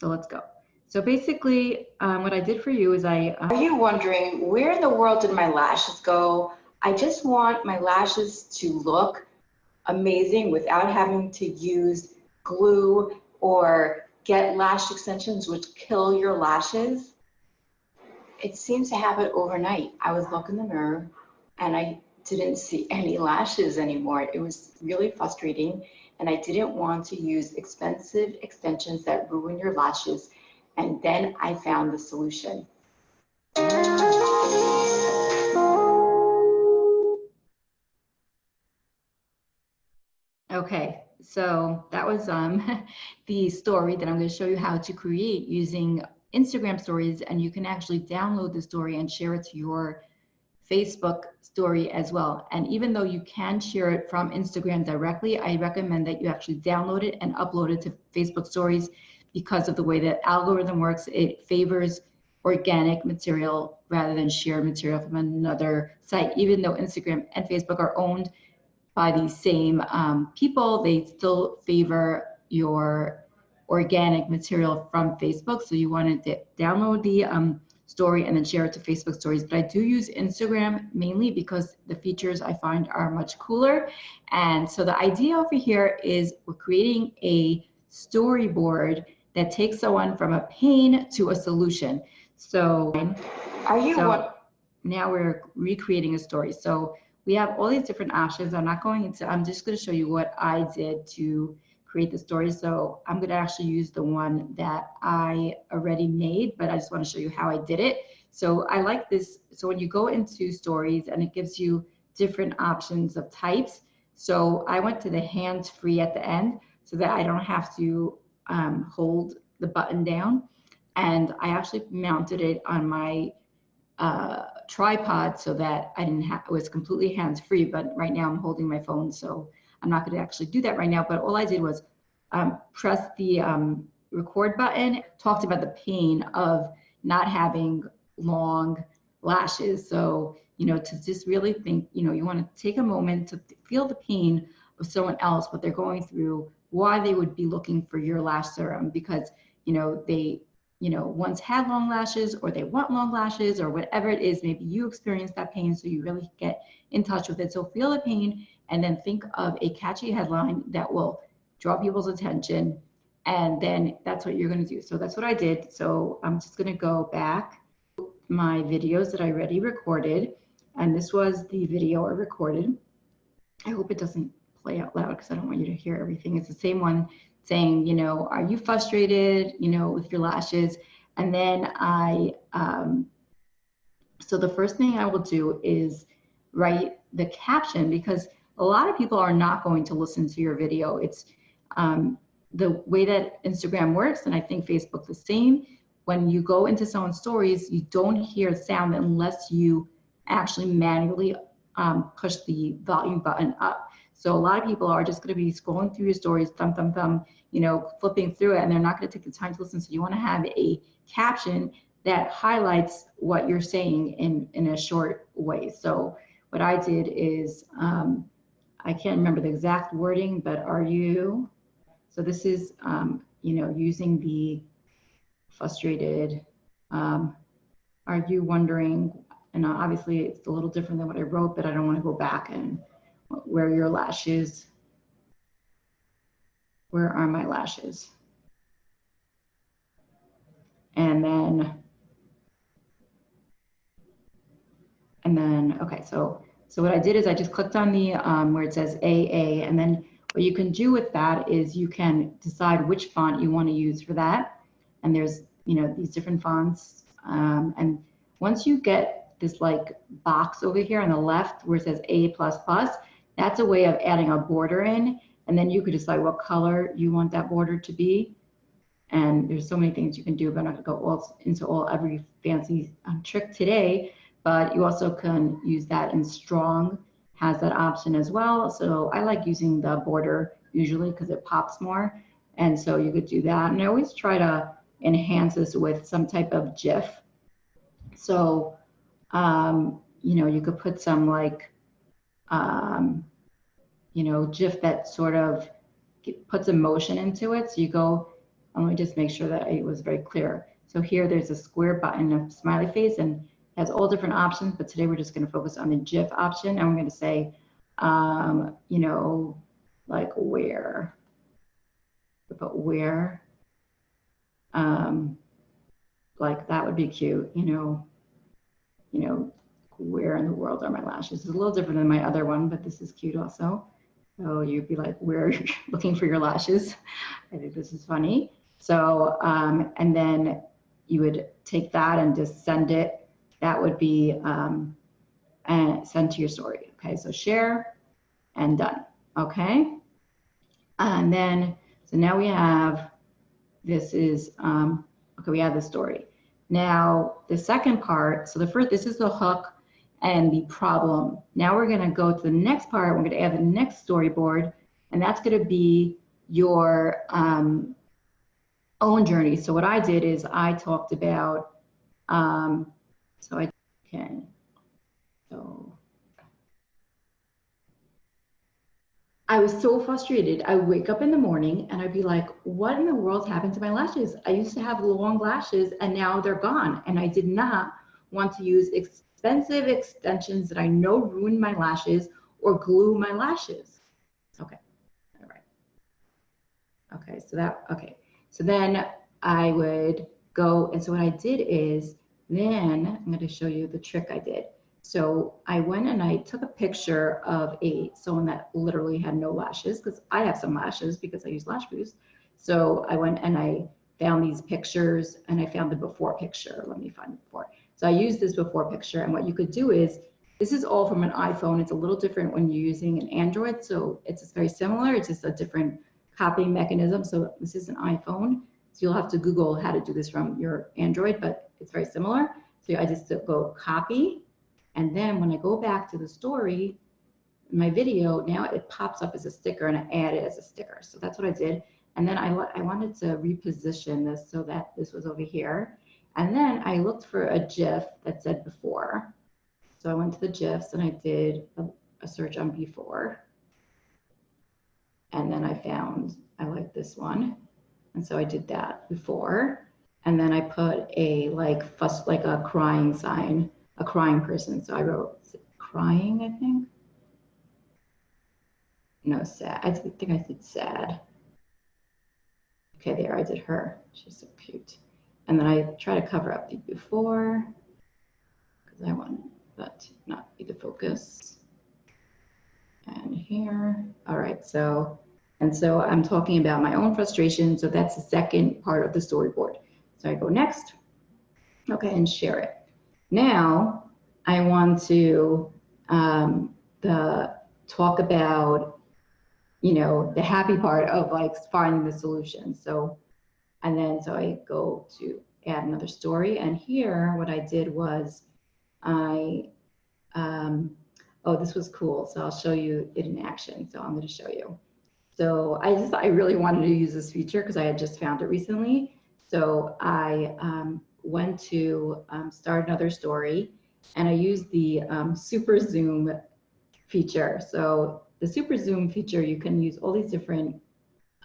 So let's go. So basically, what I did for you is Are you wondering, where in the world did my lashes go? I just want my lashes to look amazing without having to use glue or get lash extensions which kill your lashes. It seems to happen overnight. I would look in the mirror and I didn't see any lashes anymore. It was really frustrating, and I didn't want to use expensive extensions that ruin your lashes. And then I found the solution. Okay, so that was the story that I'm going to show you how to create using Instagram stories, and you can actually download the story and share it to your Facebook story as well. And even though you can share it from Instagram directly, I recommend that you actually download it and upload it to Facebook stories because of the way that algorithm works. It favors organic material rather than shared material from another site. Even though Instagram and Facebook are owned by these same people, they still favor your organic material from Facebook. So you want to download the story and then share it to Facebook stories. But I do use Instagram mainly because the features I find are much cooler. And so the idea over here is we're creating a storyboard that takes someone from a pain to a solution. So now we're recreating a story. So we have all these different options. I'm just going to show you what I did to create the story. So I'm going to actually use the one that I already made, but I just want to show you how I did it. So I like this. So when you go into stories, and it gives you different options of types. So I went to the hands-free at the end so that I don't have to hold the button down. And I actually mounted it on my tripod so that I didn't have, it was completely hands-free, but right now I'm holding my phone, so I'm not going to actually do that right now. But all I did was press the record button, talked about the pain of not having long lashes. So, you know, to just really think, you know, you want to take a moment to feel the pain of someone else, what they're going through, why they would be looking for your lash serum, because, you know, they once had long lashes, or they want long lashes, or whatever it is. Maybe you experienced that pain, so you really get in touch with it. So feel the pain, and then think of a catchy headline that will draw people's attention, and then that's what you're going to do. So that's what I did. So I'm just going to go back to my videos that I already recorded, and this was the video I recorded. I hope it doesn't play out loud because I don't want you to hear everything. It's the same one saying, you know, are you frustrated, you know, with your lashes? And then so the first thing I will do is write the caption, because a lot of people are not going to listen to your video. It's the way that Instagram works, and I think Facebook the same. When you go into someone's stories, you don't hear sound unless you actually manually push the volume button up. So a lot of people are just going to be scrolling through your stories, thumb, thumb, thumb, you know, flipping through it, and they're not going to take the time to listen. So you want to have a caption that highlights what you're saying in a short way. So what I did is, I can't remember the exact wording, but so this is, you know, using the frustrated, are you wondering, and obviously it's a little different than what I wrote, but I don't want to go back and where are your lashes? Where are my lashes? And then, okay, so what I did is I just clicked on the where it says AA, and then what you can do with that is you can decide which font you want to use for that. And there's, you know, these different fonts. And once you get this like box over here on the left where it says A++, that's a way of adding a border in. And then you could decide what color you want that border to be. And there's so many things you can do, but I'm not going to go into every fancy trick today. But you also can use that in Strong, has that option as well. So I like using the border usually because it pops more. And so you could do that. And I always try to enhance this with some type of GIF. So, you know, you could put some like, you know, GIF that sort of puts emotion into it. So you go Let me just make sure that it was very clear. So here there's a square button, a smiley face, and it has all different options, but today we're just going to focus on the GIF option, and we're going to say, you know, like where, but where, like that would be cute, you know, where in the world are my lashes? It's a little different than my other one, but this is cute also. So you'd be like, where are you looking for your lashes? I think this is funny. So, and then you would take that and just send it. That would be and send to your story. Okay, so share and done. Okay, and then so now we have this is okay. We have the story. Now the second part. So the first, this is the hook and the problem. Now we're going to go to the next part. We're going to add the next storyboard, and that's going to be your own journey. So what I did is I talked about, so I can, so I was so frustrated. I would wake up in the morning and I'd be like, what in the world happened to my lashes? I used to have long lashes and now they're gone. And I did not want to use expensive extensions that I know ruin my lashes or glue my lashes. Okay, all right. Okay, so that, okay. So then I would go, and so what I did is, then I'm gonna show you the trick I did. So I went and I took a picture of someone that literally had no lashes, because I have some lashes because I use Lash Boost. So I went and I found these pictures and I found the before picture. Let me find the before. So I used this before picture, and what you could do is, this is all from an iPhone. It's a little different when you're using an Android. So it's very similar, it's just a different copying mechanism. So this is an iPhone. So you'll have to Google how to do this from your Android, but it's very similar. So I just go copy. And then when I go back to the story, my video, now it pops up as a sticker and I add it as a sticker. So that's what I did. And then I wanted to reposition this so that this was over here. And then I looked for a GIF that said before. So I went to the GIFs and I did a search on before. And then I found, I like this one. And so I did that before. And then I put a like a crying sign, a crying person. So I wrote crying, I think. No, sad. I think I did sad. Okay, there, I did her. She's so cute. And then I try to cover up the before because I want that to not be the focus. And here, all right, so, and so I'm talking about my own frustration. So that's the second part of the storyboard. So I go next, okay, and share it. Now I want to talk about, you know, the happy part of like finding the solution. So, and then so I go to add another story, and here what I did was I oh, this was cool. So I'll show you it in action. So I'm going to show you. So I really wanted to use this feature because I had just found it recently. So I went to start another story, and I used the super zoom feature. So the super zoom feature, you can use all these different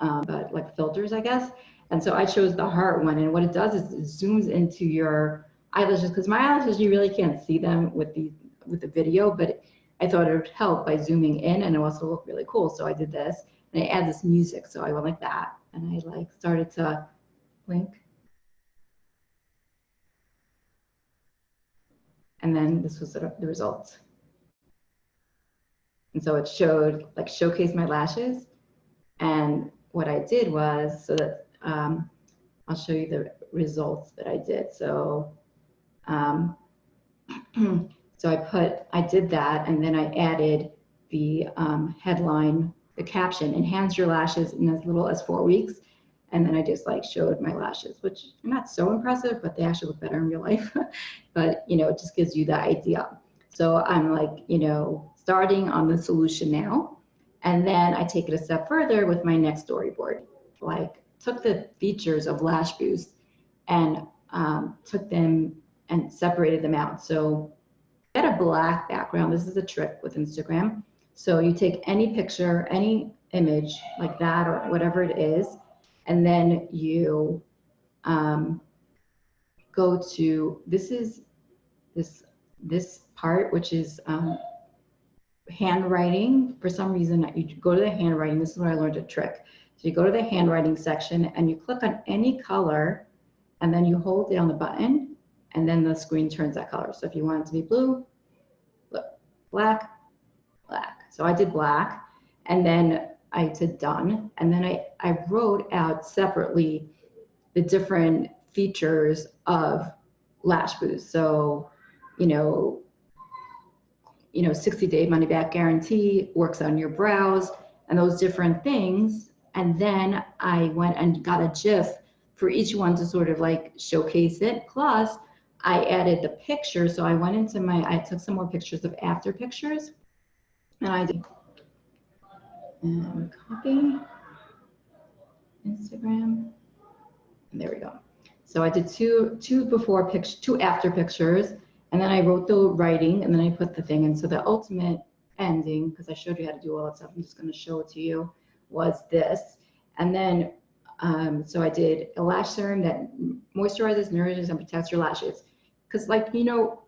like filters, I guess. And so I chose the heart one, and what it does is it zooms into your eyelashes, because my eyelashes, you really can't see them with the video, but I thought it would help by zooming in, and it also looked really cool. So I did this, and I add this music. So I went like that, and I like started to blink. And then this was the result. And so it showed, like, showcased my lashes. And what I did was, so that I'll show you the results that I did. So so I did that, and then I added the headline, the caption, enhance your lashes in as little as 4 weeks. And then I just like showed my lashes, which are not so impressive, but they actually look better in real life. But, you know, it just gives you the idea. So I'm like, you know, starting on the solution now. And then I take it a step further with my next storyboard. Like, took the features of Lash Boost and took them and separated them out. So get a black background. This is a trick with Instagram. So you take any picture, any image like that or whatever it is, And then you go to, this part, which is handwriting. For some reason, you go to the handwriting. This is where I learned a trick. So you go to the handwriting section and you click on any color, and then you hold down the button, and then the screen turns that color. So if you want it to be blue, black, black. So I did black, and then I said done, and then I wrote out separately the different features of Lash Boost. So, 60-day money back guarantee, works on your brows, and those different things. And then I went and got a GIF for each one to sort of like showcase it. Plus, I added the picture. So I went into I took some more pictures of after pictures, and I did copy Instagram. And there we go. So I did two before pictures, two after pictures, and then I wrote the writing, and then I put the thing in. So the ultimate ending, because I showed you how to do all that stuff, I'm just going to show it to you, was this. And then, so I did a lash serum that moisturizes, nourishes, and protects your lashes. Because,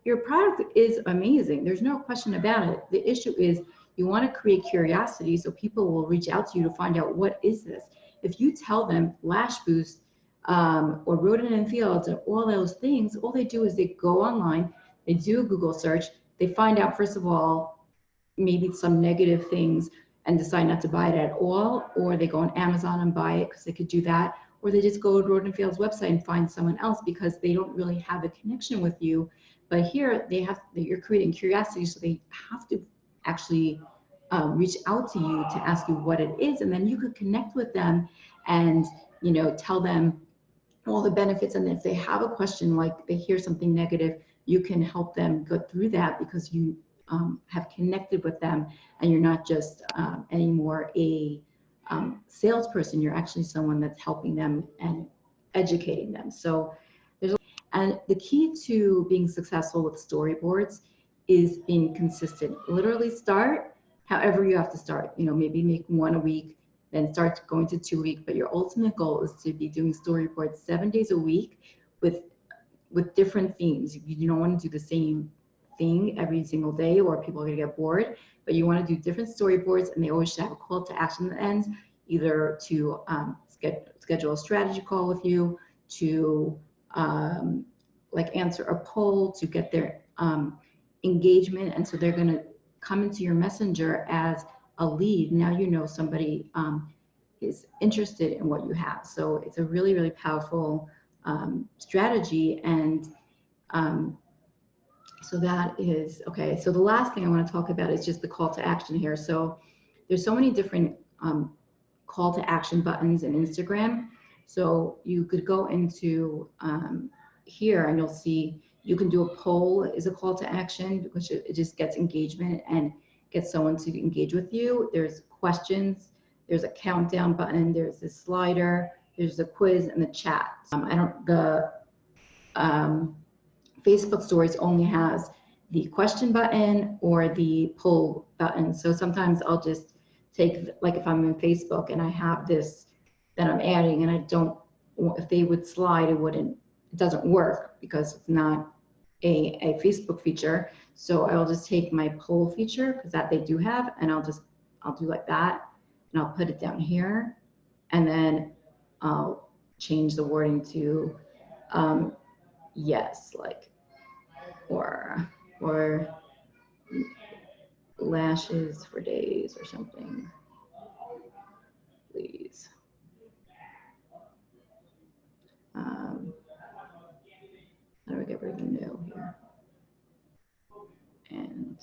your product is amazing. There's no question about it. The issue is you want to create curiosity so people will reach out to you to find out, what is this? If you tell them Lash Boost or Rodan and Fields and all those things, all they do is they go online, they do a Google search, they find out, first of all, maybe some negative things and decide not to buy it at all, or they go on Amazon and buy it because they could do that, or they just go to Rodan and Fields website and find someone else because they don't really have a connection with you. But here you're creating curiosity, so they have to actually reach out to you to ask you what it is, and then you could connect with them and tell them all the benefits. And if they have a question, like they hear something negative, you can help them go through that because you have connected with them, and you're not just anymore a salesperson. You're actually someone that's helping them and educating them. So and the key to being successful with storyboards is being consistent. Literally start however you have to start. Maybe make one a week, then start going to 2 a week. But your ultimate goal is to be doing storyboards 7 days a week with different themes. You don't want to do the same thing every single day, or people are going to get bored. But you want to do different storyboards, and they always should have a call to action at the end, either to schedule a strategy call with you, to answer a poll, to get their engagement. And so they're going to come into your messenger as a lead. Now somebody is interested in what you have. So it's a really, really powerful strategy. And so that is okay. So the last thing I want to talk about is just the call to action here. So there's so many different call to action buttons in Instagram. So you could go into here, and you'll see you can do a poll as a call to action, because it just gets engagement and gets someone to engage with you. There's questions, there's a countdown button, there's a slider, there's a quiz, and the chat. The Facebook Stories only has the question button or the poll button. So sometimes I'll just take, like if I'm in Facebook and I have this that I'm adding, and I don't, if they would slide, it doesn't work because it's not a Facebook feature. So I'll just take my poll feature, because that they do have, and I'll do like that, and I'll put it down here, and then I'll change the wording to yes, like, or lashes for days or something, please. How do I get rid of the no here? And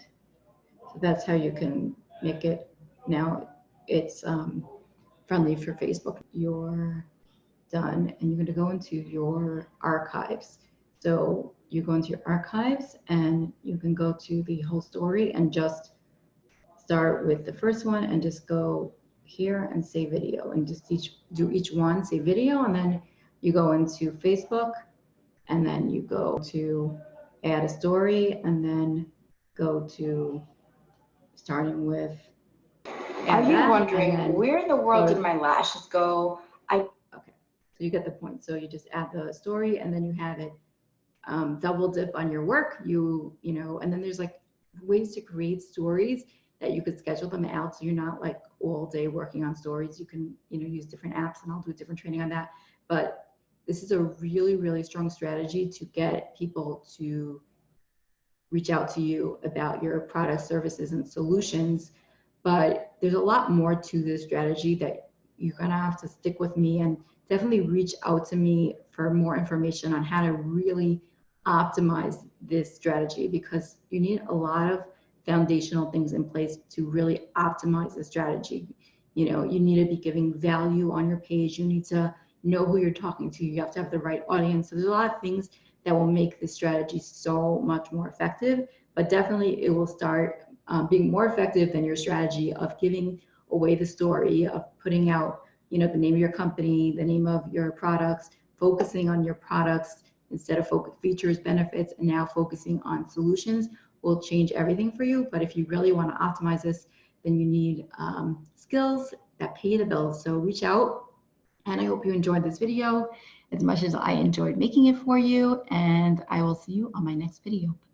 so that's how you can make it. Now it's friendly for Facebook. You're done, and you're going to go into your archives. So you go into your archives, and you can go to the whole story and just start with the first one, and just go here and say video, and just do each one, say video, and then you go into Facebook, and then you go to add a story, and then go to starting with. Are you wondering where in the world did my lashes go? Okay, So you get the point. So you just add the story and then you have it double dip on your work. You know, and then there's like ways to create stories that you could schedule them out. So you're not like all day working on stories. You can, you know, use different apps, and I'll do a different training on that. But this is a really, really strong strategy to get people to reach out to you about your products, services, and solutions. But there's a lot more to this strategy that you're gonna have to stick with me and definitely reach out to me for more information on how to really optimize this strategy, because you need a lot of foundational things in place to really optimize the strategy. You know, you need to be giving value on your page. You need to know who you're talking to. You have to have the right audience. So there's a lot of things that will make this strategy so much more effective, but definitely it will start being more effective than your strategy of giving away the story, of putting out, you know, the name of your company, the name of your products, focusing on your products instead of features, benefits, and now focusing on solutions will change everything for you. But if you really want to optimize this, then you need skills that pay the bills. So reach out, and I hope you enjoyed this video as much as I enjoyed making it for you, and I will see you on my next video. Bye.